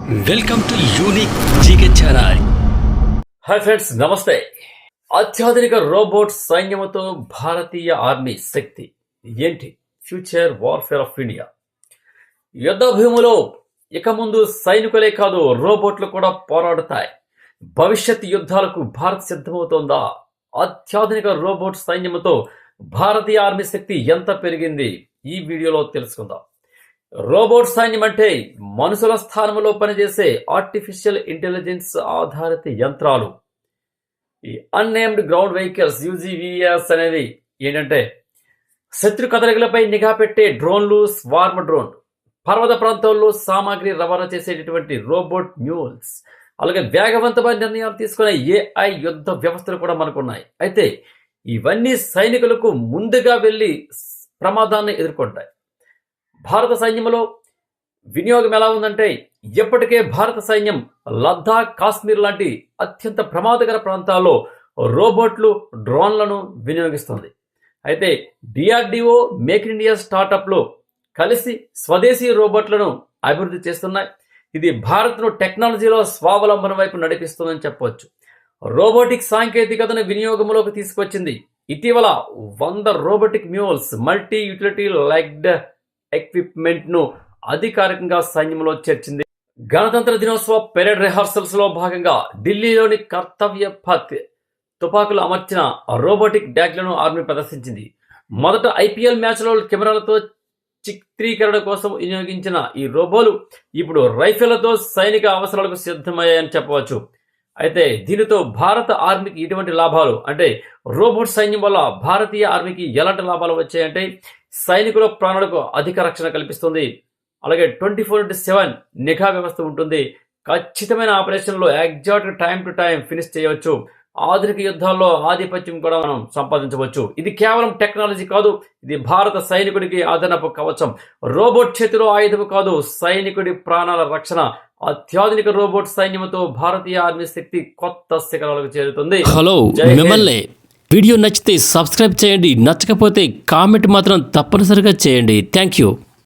Welcome to unique GK channel. Hi friends, నమస్తే. అత్యాధునిక robot సైన్యంతో భారతీయ ఆర్మీ శక్తి ఏంటి? Future warfare of India. యుద్ధ భూమిలో ఇక ముందు సైనికులే కాదు, రోబోట్లు కూడా పోరాడుతాయి. భవిష్యత్ యుద్ధాలకు భారత్ సిద్ధమవుతోందా? అత్యాధునిక రోబోట్ సైన్యంతో భారతీయ ఆర్మీ శక్తి ఎంత పెరిగింది? ఈ వీడియోలో తెలుసుకుందాం. రోబోట్ సైన్యం అంటే మనుషుల స్థానంలో పనిచేసే ఆర్టిఫిషియల్ ఇంటెలిజెన్స్ ఆధారిత యంత్రాలు. ఈ అన్నేమ్డ్ గ్రౌండ్ వెహికల్స్ యూజీవీఎస్ అనేవి ఏంటంటే శత్రు కదలికలపై నిఘా పెట్టే డ్రోన్లు, స్వార్మ్ డ్రోన్, పర్వత ప్రాంతాల్లో సామాగ్రి రవాణా చేసేటటువంటి రోబోట్ మ్యూల్స్, అలాగే వేగవంతమైన నిర్ణయాలు తీసుకునే ఏఐ యుద్ధ వ్యవస్థలు కూడా మనకున్నాయి. అయితే ఇవన్నీ సైనికులకు ముందుగా వెళ్ళి ప్రమాదాన్ని ఎదుర్కొంటాయి. భారత సైన్యంలో వినియోగం ఎలా ఉందంటే, ఇప్పటికే భారత సైన్యం లద్దాఖ్, కాశ్మీర్ లాంటి అత్యంత ప్రమాదకర ప్రాంతాల్లో రోబోట్లు, డ్రోన్లను వినియోగిస్తుంది. అయితే డిఆర్డిఓ, మేక్ ఇన్ ఇండియా స్టార్టప్లు కలిసి స్వదేశీ రోబోట్లను అభివృద్ధి చేస్తున్నాయి. ఇది భారత్ను టెక్నాలజీలో స్వావలంబన వైపు నడిపిస్తుందని చెప్పవచ్చు. రోబోటిక్ సాంకేతికతను వినియోగంలోకి తీసుకొచ్చింది. ఇటీవల 100 robotic మ్యూల్స్, multi utility legged equipment ను అధికారికంగా సైన్యంలో చేర్చింది. గణతంత్ర దినోత్సవ పెరేడ్ రిహార్సల్స్ లో భాగంగా ఢిల్లీలోని కర్తవ్య పథ్ తుపాకులు అమర్చిన రోబోటిక్ డ్యాగ్లను ఆర్మీ ప్రదర్శించింది. మొదట ఐపీఎల్ మ్యాచ్లో కెమెరాలతో చిత్రీకరణ కోసం వినియోగించిన ఈ రోబోలు ఇప్పుడు రైఫిళ్లతో సైనిక అవసరాలకు సిద్ధమయ్యాయని చెప్పవచ్చు. అయితే దీనితో భారత ఆర్మీకి ఇటువంటి లాభాలు అంటే, రోబోట్ సైన్యం వల్ల భారతీయ ఆర్మీకి ఎలాంటి లాభాలు వచ్చాయంటే, సైనికుల ప్రాణాలకు అధిక రక్షణ కల్పిస్తుంది. అలాగే 24/7 నిఘా వ్యవస్థ ఉంటుంది. ఖచ్చితమైన ఆపరేషన్లో exact time to time finish చేయవచ్చు. ఆధునిక యుద్ధాల్లో ఆధిపత్యం కూడా మనం సంపాదించవచ్చు. ఇది కేవలం టెక్నాలజీ కాదు, ఇది భారత సైనికుడికి అదనపు కవచం. రోబోట్ చేతిలో ఆయుధం కాదు, సైనికుడి ప్రాణాల రక్షణ. అత్యాధునిక రోబోట్ సైన్యంతో భారతీయ ఆర్మీ శక్తి కొత్త శిఖరాలకు చేరుతుంది. హలో, మిమ్మల్ని వీడియో నచ్చితే సబ్స్క్రైబ్ చేయండి, నచ్చకపోతే కామెంట్ మాత్రం తప్పనిసరిగా చేయండి. Thank you.